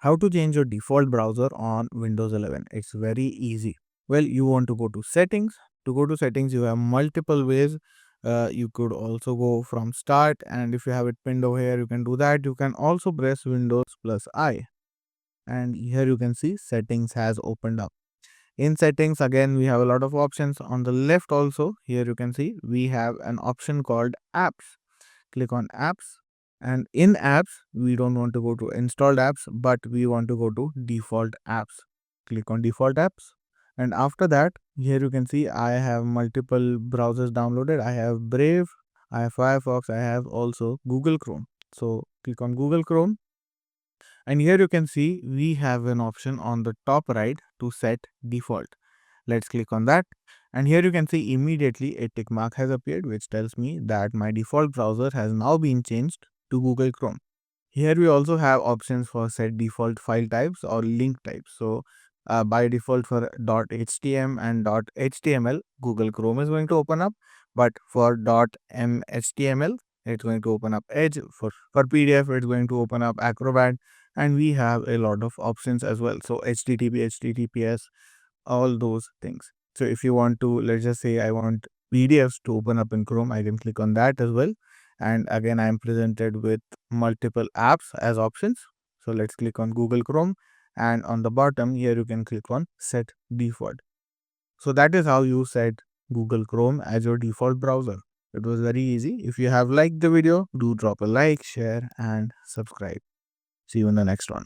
How to change your default browser on Windows 11? It's very easy. Well, you want to go to settings. To go to settings, you have multiple ways. You could also go from start, and if you have it pinned over here, you can do that. You can also press Windows plus I, and here you can see settings has opened up. In settings, again, we have a lot of options. On the left also, here you can see we have an option called apps. Click on apps, and in apps we don't want to go to installed apps, but we want to go to default apps. Click on default apps, and after that, here you can see I have multiple browsers downloaded. I have Brave, I have Firefox, I have also Google Chrome. So click on Google Chrome, and here you can see we have an option on the top right to set default. Let's click on that, and here you can see immediately a tick mark has appeared, which tells me that my default browser has now been changed to Google Chrome. Here we also have options for set default file types or link types. So by default for .htm and .html, Google Chrome is going to open up, but for .mhtml, it's going to open up Edge. For PDF, it's going to open up Acrobat, and we have a lot of options as well. So HTTP, HTTPS, all those things. So if you want to, let's just say I want PDFs to open up in Chrome, I can click on that as well. And again, I am presented with multiple apps as options. So let's click on Google Chrome, and on the bottom here you can click on set default. So that is how you set Google Chrome as your default browser. It was very easy. If you have liked the video, do drop a like, share and subscribe. See you in the next one.